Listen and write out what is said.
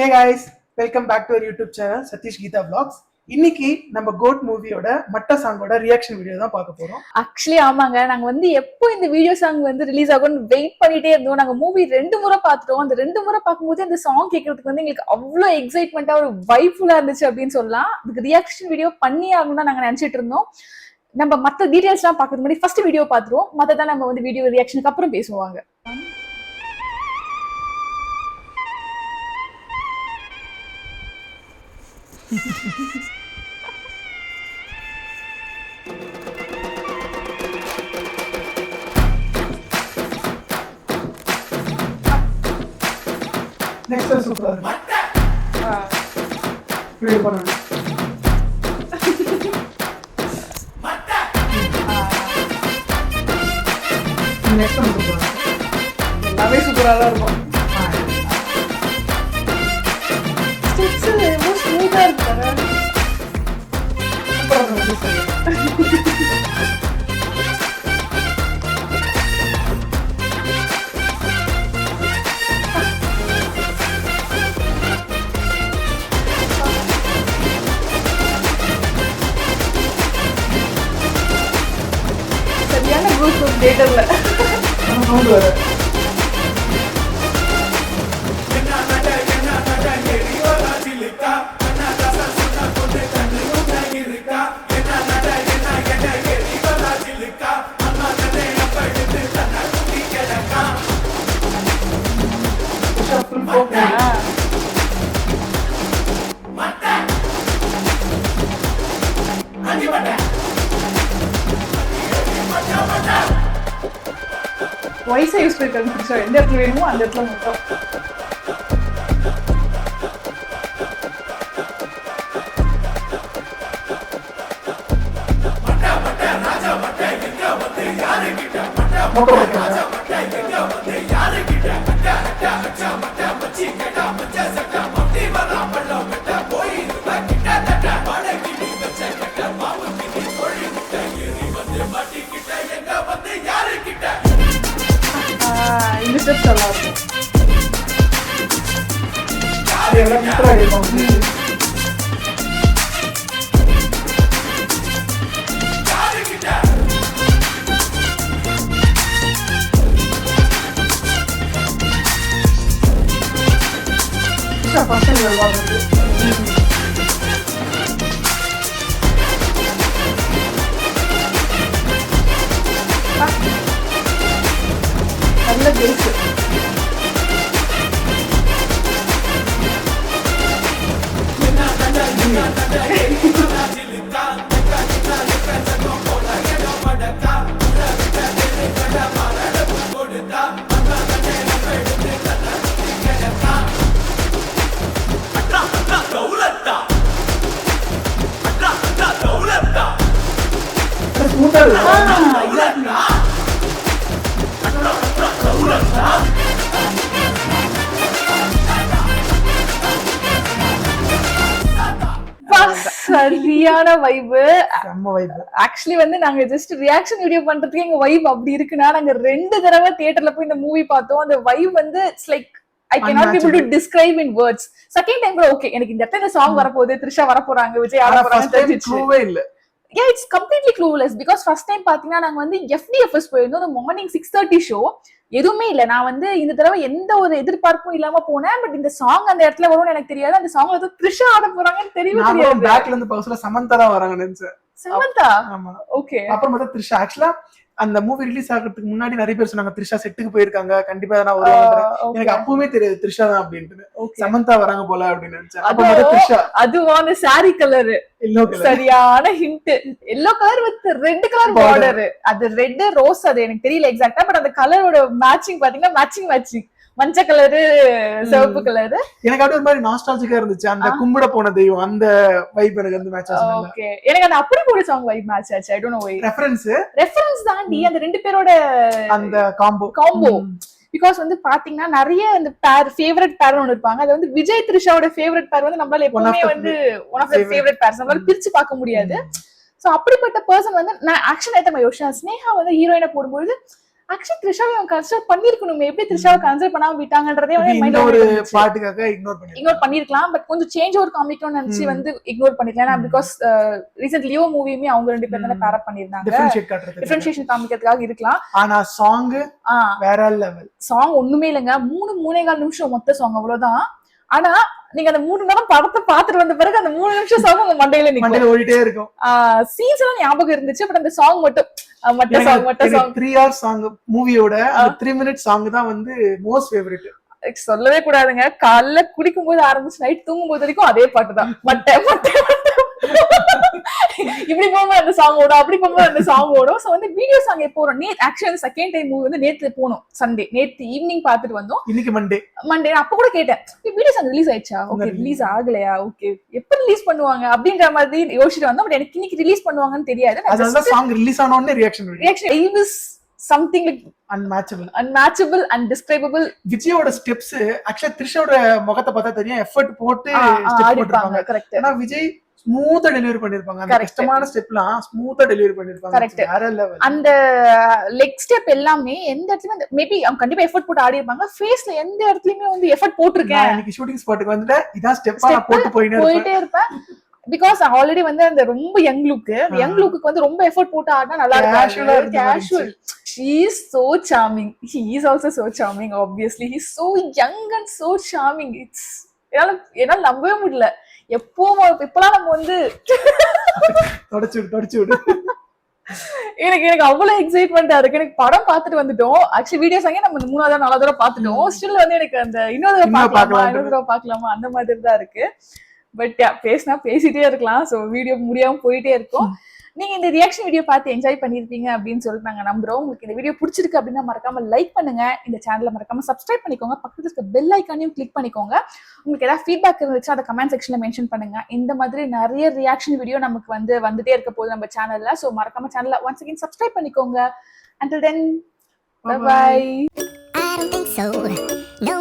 Hey guys, welcome back to our YouTube channel Satish Geeta Vlogs. இன்னைக்கு நம்ம code மூவியோட மட்ட சாங்கோட ரியாக்ஷன் வீடியோ தான் பார்க்க போறோம். ஆக்சுவலி ஆமாங்க, நாங்க வந்து எப்போ இந்த வீடியோ சாங் வந்து ரிலீஸ் ஆகும்னு வெயிட் பண்ணிட்டே இருந்தோம். நாங்க மூவி 2 முறை பார்த்துட்டோம். அந்த 2 முறை பார்க்கும்போது அந்த சாங் கேட்கறதுக்கு வந்து எங்களுக்கு அவ்வளோ எக்ஸைட்மெண்டா ஒரு வைஃபுல்லா இருந்துச்சு அப்படின்னு சொல்லலாம். அதுக்கு ரியாக்ஷன் வீடியோ பண்ணி ஆகணும் தான் நாங்க நினைச்சிட்டு இருந்தோம். நம்ம மற்ற டீடைல்ஸ் எல்லாம் பார்க்கறதுக்கு முன்னாடி ஃபர்ஸ்ட் வீடியோ பார்த்துருவோம். மற்றதான் நம்ம வந்து வீடியோ ரியாக்ஷனுக்கு அப்புறம் பேசுவாங்க. நெக்ஸ்ட் சூப்பரா இருக்கு. ப்ளே பண்ணனும். நெக்ஸ்ட் சூப்பரா இருக்கு. எல்லாமே சூப்பரா தான் இருக்கும். ஸ்டெப்ஸ் ரொம்ப ஸ்மூத்தா இருக்கு. சூப்பரா இருக்கு. சரியான குரூப் தியேட்டர்ல சவுண்ட் வர வாய்ஸை யூஸ் பண்ணிருக்காங்க. சார் எந்த இடத்துல வேணுமோ அந்த இடத்துல மட்டும். இந்த ஸ்டெப்ஸ் நல்லா இருக்கும். நல்ல பேஸ். சரியான வைபு. ஆக்சுவலி வந்து நாங்க ஜஸ்ட் ரியாக்ஷன் வீடியோ பண்றதுக்கு எங்க வைப் அப்படி இருக்குன்னா, நாங்க 2 தடவை தியேட்டர்ல போய் இந்த மூவி பார்த்தோம். அந்த வைப் வந்து it's like I cannot be able to describe in words. Second time கூட ஓகே, எனக்கு இந்த இடத்துல சாங் வரப்போகுது, த்ரிஷா வரப்போறாங்க, விஜய் ஆட போறாங்க தெரிஞ்சிச்சு. இல்ல Yeah, it's completely clueless because first time பாத்தீங்கன்னா நாங்க வந்து FDFS போயிருந்தோம். அந்த மார்னிங் 6:30 ஷோ எதுவுமே இல்ல. நான் வந்து இந்த தடவை எந்த ஒரு எதிர்பார்ப்பும் இல்லாம போனேன். பட் இந்த சாங் அந்த இடத்துல வரும்னு எனக்கு தெரியாது. அந்த சாங்ல வந்து த்ரிஷா ஆட போறாங்கன்னு தெரியவே தெரியாது. பேக்ல இருந்து பவுஸ்ல சமந்தா தான் வராங்கன்னு நினைச்சேன். சமந்தா? ஆமா. ஓகே. அப்புறம் பார்த்தா த்ரிஷா. ஆக்சுவலா அந்த மூவி ரிலீஸ் ஆகிறதுக்கு முன்னாடி நிறைய பேர் சொன்னாங்க த்ரிஷா செட்டுக்கு போயிருக்காங்க, கண்டிப்பா நான் வருவாங்க. எனக்கு அப்பவுமே தெரியாது த்ரிஷா தான் அப்படின்ட்டு. சமந்தா வராங்க போல அப்படின்னு நினைச்சேன். அதுவும் அந்த சாரி கலர் சரியான hint. Yellow colour with red colour border. அது ரெட் ரோஸ், அது எனக்கு தெரியல எக்ஸாக்ட்டா. பட் அந்த கலரோட மேட்சிங் பாத்தீங்கன்னா மேட்சிங் மஞ்சள் கலரு சிவப்பு கலரு. எனக்கு அப்படியே ஒரு மாதிரி நாஸ்டாலஜிக்கா இருந்துச்சு. அந்த கும்பிட போன தெய்வம் அந்த வைப் எனக்கு வந்து மேட்ச் ஆச்சு. ஓகே, எனக்கு அந்த அப்படி போற சாங் வைப் மேட்ச் ஆச்சு. I don't know why. Reference தாண்டி அந்த 2 பேரோட அந்த காம்போ பிகாஸ் வந்து பாத்தீங்கன்னா நிறைய இந்த பேர் ஃபேவரட் பேர் ஒன்று இருப்பாங்க. அது வந்து விஜய் த்ரிஷாவோட ஃபேவரட் பேர் வந்து நம்மளால எப்பவுமே வந்து one of the favourite pairs நம்மளால பிரிச்சு பார்க்க முடியாது. சோ அப்படிப்பட்ட பர்சன் வந்து நான் ஆக்சுவலா ஏத்த யோசிச்சேன். ஸ்னேகா வந்து ஹீரோயினை போடும்போது ஆக்சுவலி த்ரிஷாவை அவங்க கன்சிடர் பண்ணிருக்கணுமே, எப்படி த்ரிஷாவை கன்சிடர் பண்ணாம விட்டாங்கன்றதே இப்ப வந்து இந்த ஒரு பாட்டுக்காக இக்னோர் பண்ணிருக்கலாம். பட் கொஞ்சம் சேஞ்ச் ஓவர் காமிக்கணும்னு நினைச்சு வந்து இக்னோர் பண்ணிருக்கலாம். பிகாஸ் ரீசெண்ட் லியோ மூவியுமே அவங்க 2 பேர் தானே பேர் அப் பண்ணிருந்தாங்க, டிஃபரன்ஷியேஷன் காமிக்கிறதுக்காக இருக்கலாம். ஆனா சாங் வேற லெவல். சாங் ஒண்ணுமே இல்லைங்க, 3.25 நிமிஷம் மொத்த சாங் அவ்வளவுதான். ஆனா நீங்க அந்த 3 நேரம் படத்தை பாத்துட்டு வந்த பிறகு அந்த 3 நிமிஷம் சாங் உங்க மண்டையில நிக்கும், ஓடிட்டே இருக்கும். சீன்ஸ் எல்லாம் ஞாபகம் இருந்துச்சு, பட் அந்த சாங் மட்டும் 3 hours சாங் மூவியோட அந்த 3 minute சாங் தான் வந்து மோஸ்ட் ஃபேவரட். சொல்லவே கூடாதுங்க, காலைல குடிக்கும் போது ஆரம்பிச்சு நைட் தூங்கும் போது வரைக்கும் அதே பாட்டு தான். இப்படி போகும்போது அந்த சாங் ஓடும், அப்படி போகும்போது அந்த சாங் ஓடும். சோ வந்து வீடியோ சாங் எப்போ வரும், ஆக்சுவலி செகண்ட் டைம் மூவி வந்து நேத்து போனோம், சண்டே நேத்து ஈவினிங் பாத்துட்டு வந்தோம். இன்னைக்கு மண்டே அப்ப கூட கேட்டேன் வீடியோ சாங் ரிலீஸ் ஆயிடுச்சா, ஓகே ரிலீஸ் ஆகலையா, ஓகே எப்ப ரிலீஸ் பண்ணுவாங்க அப்படின்ற மாதிரி யோசிச்சுட்டு வந்தோம். பட் எனக்கு இன்னைக்கு ரிலீஸ் பண்ணுவாங்கன்னு தெரியாது. அதனால சாங் ரிலீஸ் ஆன உடனே reaction something like unmatchable undescribable. விஜயோட ஸ்டெப்ஸ் ஆக்சுவலா த்ரிஷாவோட முகத்தை பார்த்தா தெரியும், எஃபர்ட் போட்டு ஸ்டெப் போட்டுருப்பாங்க. கரெக்ட். ஆனா விஜய் ஸ்மூத்தா டெலிவரி பண்ணிருப்பாங்க, அந்த கஷ்டமான ஸ்டெப்லாம் ஸ்மூத்தா டெலிவரி பண்ணிருப்பாங்க. கரெக்ட். வேற லெவல். அந்த லெக் ஸ்டெப் எல்லாமே எந்த இடத்துலயுமே மேபி அவங்க கண்டிப்பா எஃபர்ட் போட்டு ஆடி இருப்பாங்க. ஃபேஸ்ல எந்த இடத்துலயுமே வந்து எஃபர்ட் போட்டிருக்கேன். இன்னைக்கு ஷூட்டிங் ஸ்பாட்டுக்கு வந்துட்டு இதான் ஸ்டெப்பா போட்டு போயிட்டே இருப்பேன். பிகாஸ் ஆல்ரெடி வந்து அந்த ரொம்ப யங் லுக்கு வந்து ரொம்ப எஃபோர்ட் போட்டு ஆடினா நல்லா இருக்கும். Casual. She is so charming. He is also so charming. Obviously, he's so young and so charming. என்னால நம்பவே முடியல. இப்பெல்லாம் நம்ம வந்து தொடச்சு விடு. எனக்கு அவ்வளவு எக்ஸைட்மெண்டா இருக்கு. எனக்கு படம் பாத்துட்டு வந்துட்டோம். ஆக்சுவலி வீடியோ சாங்கே நம்ம 3வது 4வது பாத்துட்டோம். ஸ்டில் வந்து எனக்கு அந்த இன்னொரு தடவை பாக்கலாமா அந்த மாதிரி தான் இருக்கு. பட் பேசிட்டே இருக்கலாம். சோ வீடியோ முடியாம போயிட்டே இருக்கும். நீங்க இந்த ரியாக்ஷன் வீடியோ பார்த்து என்ஜாய் பண்ணிருப்பீங்க அப்படின்னு சொல்லிட்டு நாங்க நம்புறோம். உங்களுக்கு இந்த வீடியோ பிடிச்சிருக்கு அப்படின்னா மறக்காம லைக் பண்ணுங்க, இந்த சேனலை மறக்காம சப்ஸ்கிரைப் பண்ணிக்கோங்க, பக்கத்துல இருக்க பெல் ஐக்கானையும் கிளிக் பண்ணிக்கோங்க. உங்களுக்கு ஏதாவது ஃபீட்பேக் இருந்துச்சுன்னா அதை கமெண்ட் செக்ஷன்ல மென்ஷன் பண்ணுங்க. இந்த மாதிரி நிறைய ரியாக்ஷன் வீடியோ நமக்கு வந்து வந்துட்டே இருக்க போகுது நம்ம சேனல்ல. சோ மறக்காம சேனலை ஒன்ஸ் அகைன் சப்ஸ்கிரைப் பண்ணிக்கோங்க. Until then, bye bye. I don't think so. No.